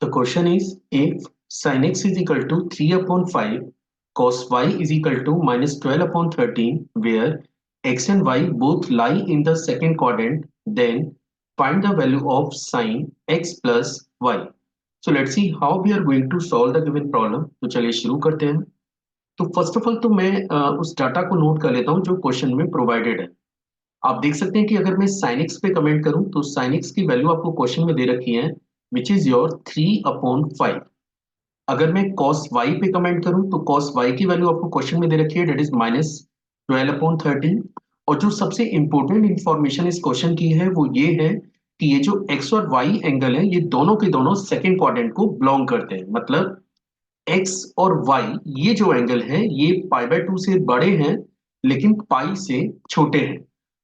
The question is, if sin x is equal to 3 upon 5, cos y is equal to minus 12 upon 13, where x and y both lie in the second quadrant, then find the value of sin x plus y. So let's see how we are going to solve the given problem. तो चलिए शुरू करते हैं। तो first of all तो मैं उस data को नोट कर लेता हूँ जो क्वेश्चन में प्रोवाइडेड है। आप देख सकते हैं कि अगर मैं sin x पे कमेंट करूं तो sin x की वैल्यू आपको क्वेश्चन में दे रखी है, विच इज योर 3/5। अगर मैं cos y पे कमेंट करूं तो cos y की वैल्यू आपको क्वेश्चन में दे रखी है, डेट इज -12/13। और जो सबसे इंपॉर्टेंट इंफॉर्मेशन इस क्वेश्चन की है वो ये है कि ये जो x और y एंगल है ये दोनों के दोनों सेकंड क्वाड्रेंट को बिलोंग करते हैं। मतलब x और y ये जो एंगल है ये π/2 से बड़े हैं लेकिन पाई से छोटे हैं।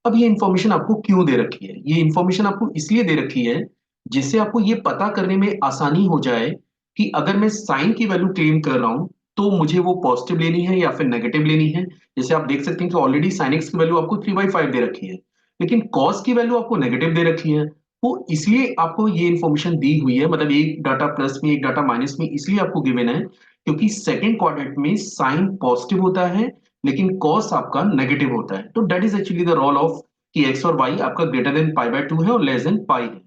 अब ये इंफॉर्मेशन आपको क्यों दे रखी है? ये इंफॉर्मेशन आपको इसलिए दे रखी है जिससे आपको ये पता करने में आसानी हो जाए कि अगर मैं साइन की वैल्यू क्लेम कर रहा हूं तो मुझे वो पॉजिटिव लेनी है या फिर नेगेटिव लेनी है। जैसे आप देख सकते हैं कि ऑलरेडी साइन एक्स की वैल्यू आपको 3/5 दे रखी है, लेकिन कॉस की वैल्यू आपको नेगेटिव दे रखी है। वो इसलिए आपको ये इंफॉर्मेशन दी हुई है, मतलब एक डाटा प्लस में एक डाटा माइनस में इसलिए आपको गिवन है क्योंकि सेकंड क्वाड्रेंट में साइन पॉजिटिव होता है लेकिन कॉस आपका नेगेटिव होता है। तो that is actually the role of कि एक्स और वाई आपका ग्रेटर देन π/2 है और लेस देन पाई है।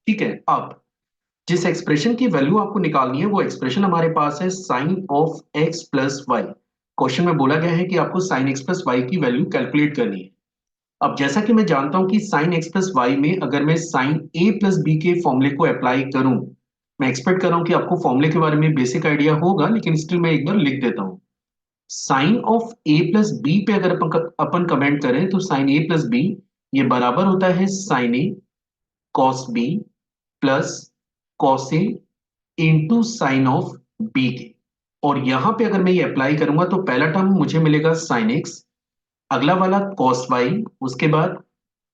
ठीक है, अब जिस एक्सप्रेशन की वैल्यू आपको निकालनी है वो एक्सप्रेशन हमारे पास है sine of x plus y. Question में बोला गया है कि आपको साइन एक्स प्लस वाई की वैल्यू कैलकुलेट करनी है। अब जैसा कि मैं जानता हूं कि साइन एक्स प्लस वाई में अगर मैं साइन ए प्लस बी के फॉर्मूले को अप्लाई करूं, मैं एक्सपेक्ट कर रहा हूं कि आपको फॉर्मूले के बारे में बेसिक आइडिया होगा, लेकिन स्टिल मैं एक बार लिख देता हूं। Sine of A plus B पे अगर अपन कमेंट करें तो साइन ए प्लस बी ये बराबर होता है sine A cos B plus cos A into sine of B के। और यहां पे अगर मैं ये अप्लाई करूंगा तो पहला टर्म मुझे मिलेगा साइन एक्स, अगला वाला कॉस वाई, उसके बाद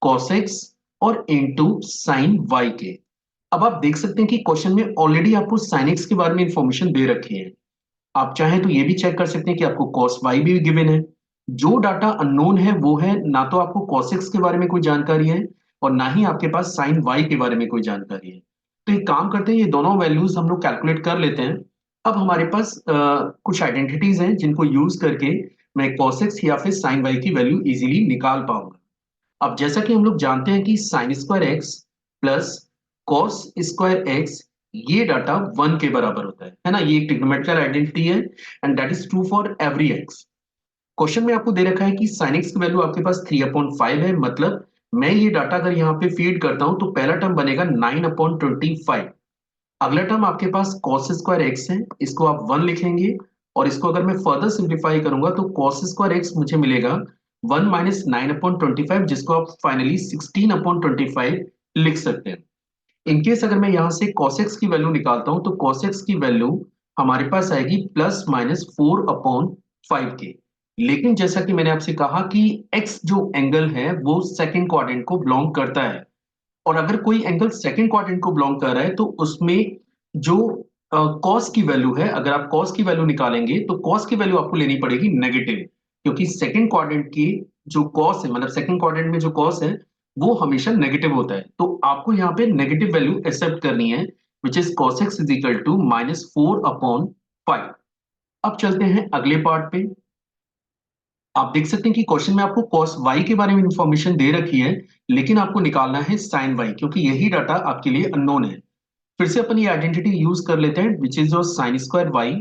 कॉस एक्स और इंटू साइन वाई के। अब आप देख सकते हैं कि क्वेश्चन में ऑलरेडी आपको साइन एक्स के बारे में इंफॉर्मेशन दे रखी है। आप चाहें तो ये भी चेक कर सकते हैं कि आपको cos y भी गिवन है। जो डाटा अननोन है वो है ना तो आपको cos x के बारे में कोई जानकारी है और ना ही आपके पास sin y के बारे में कोई जानकारी है। तो एक काम करते हैं, ये दोनों वैल्यूज हम लोग कैलकुलेट कर लेते हैं। अब हमारे पास कुछ आइडेंटिटीज हैं जिनको यूज करके मैं cos x या फिर sin y की वैल्यू इजीली निकाल पाऊंगा। अब जैसा कि हम लोग जानते हैं कि sine square x plus cos square x ये डाटा 1 के बराबर होता है ना। ये एक ट्रिग्नोमेट्रिकल आइडेंटिटी है and that is true for every x. Question में आपको दे रखा है कि साइन एक्स की वैल्यू आपके पास 3/5 है। मतलब मैं ये डाटा अगर यहाँ पे फीड करता हूं तो पहला टर्म बनेगा 9/25। अगला टर्म आपके पास कॉस स्क्वायर एक्स है, इसको आप 1 लिखेंगे और इसको अगर मैं फर्दर सिंप्लीफाई करूंगा तो कॉस स्क्वायर एक्स मुझे मिलेगा 1 माइनस 9/25, जिसको आप फाइनली 16/25 लिख सकते हैं। इनकेस अगर मैं यहां से cos x की वैल्यू निकालता हूं तो cos x की वैल्यू हमारे पास आएगी +/4/5 के। लेकिन जैसा कि मैंने आपसे कहा कि x जो एंगल है वो सेकंड क्वाड्रेंट को बिलोंग करता है, और अगर कोई एंगल सेकंड क्वाड्रेंट को बिलोंग कर रहा है तो उसमें जो कॉस की वैल्यू है, अगर आप कॉस की वैल्यू निकालेंगे तो कॉस की वैल्यू आपको लेनी पड़ेगी नेगेटिव, क्योंकि सेकंड क्वाड्रेंट की जो कॉस है, मतलब सेकंड क्वाड्रेंट में जो कॉस है वो हमेशा नेगेटिव होता है। तो आपको यहाँ पे नेगेटिव वैल्यू एक्सेप्ट करनी है, which is cos x is equal to -4/5। अब चलते हैं अगले पार्ट पे। आप देख सकते हैं कि क्वेश्चन में आपको cos y के बारे में इंफॉर्मेशन दे रखी है, लेकिन आपको निकालना है sin y, क्योंकि यही डाटा आपके लिए अननोन है। फिर से अपन ये आइडेंटिटी यूज कर लेते हैं, which is your sine square y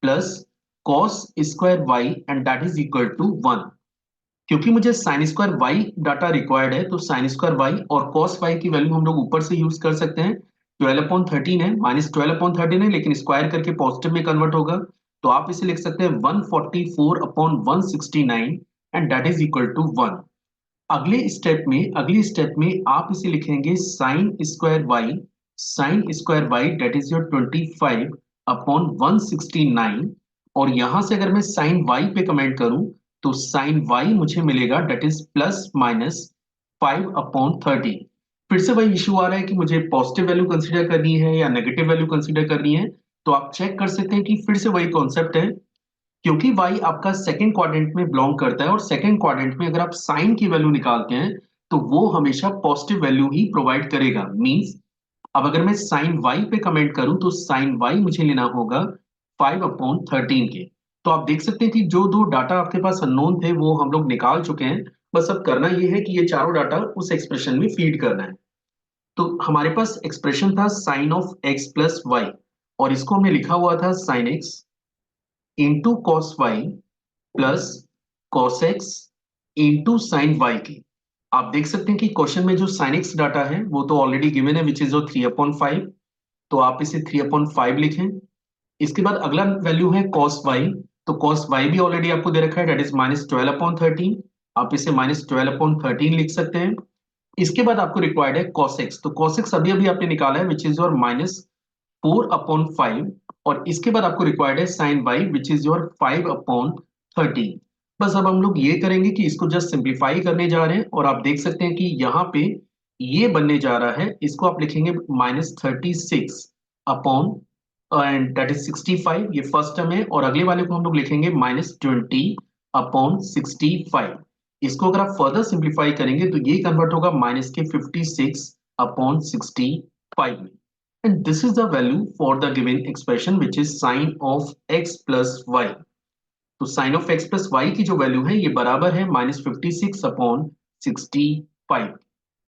plus cos square y and that is equal to 1। क्योंकि मुझे sine square y data required है तो साइन स्क्वायर वाई और कॉस वाई की वैल्यू हम लोग ऊपर से यूज कर सकते हैं। 12/13 है, -12/13 है, लेकिन स्क्वायर करके पॉजिटिव में कन्वर्ट होगा तो आप इसे लिख सकते हैं 144/169 and that is equal to 1। अगली स्टेप में आप इसे लिखेंगे sine square y that is your 25/169। और यहां से अगर मैं साइन वाई पे कमेंट करूं तो साइन वाई मुझे मिलेगा दैट इज +/5/13। फिर से वही इशू आ रहा है कि मुझे पॉजिटिव वैल्यू कंसीडर करनी है या नेगेटिव वैल्यू कंसीडर करनी है। तो आप चेक कर सकते हैं कि फिर से वही कॉन्सेप्ट है, क्योंकि y आपका सेकंड क्वाड्रेंट में बिलोंग करता है और सेकंड क्वाड्रेंट में अगर आप साइन की वैल्यू निकालते हैं तो वो हमेशा पॉजिटिव वैल्यू ही प्रोवाइड करेगा। मींस अब अगर मैं साइन वाई पे कमेंट करूं तो साइन वाई मुझे लेना होगा 5/13 के। तो आप देख सकते हैं कि जो दो डाटा आपके पास अननोन थे वो हम लोग निकाल चुके हैं। बस अब करना ये है कि ये चारों डाटा उस एक्सप्रेशन में फीड करना है। तो हमारे पास एक्सप्रेशन था sine of x plus y, और इसको हमने लिखा हुआ था sine x into cos y plus cos x into sine y की। आप देख सकते हैं कि क्वेश्चन में जो साइन एक्स डाटा है वो तो ऑलरेडी गिवन है, विच इज 3/5। तो आप इसे 3/5 लिखें। इसके बाद अगला वैल्यू है कॉस वाई। तो कॉस वाई भी ऑलरेडी आपको दे रखा है, डेट इज -12/13। आप इसे -12/13 लिख सकते हैं। इसके बाद आपको रिक्वायर्ड है cos x। तो cos x अभी अभी आपने निकाला है, विच इज योर -4/5। और इसके बाद आपको रिक्वायर्ड है sin y, which is your 5/13। बस अब हम लोग ये करेंगे कि इसको जस्ट सिंप्लीफाई करने जा रहे हैं, और आप देख सकते हैं कि यहाँ पे ये बनने जा रहा है, इसको आप लिखेंगे -36 अपॉन, एंड दैट इज 65, ये फर्स्ट टर्म है। और अगले वाले को हम लोग लिखेंगे -20/65। इसको अगर आप फर्दर सिंप्लीफाई करेंगे तो ये कन्वर्ट होगा माइनस के 56/65 में। And this is the value for the given expression which is sine of x plus y. तो sine of x plus y की जो वैल्यू है ये बराबर है -56/65।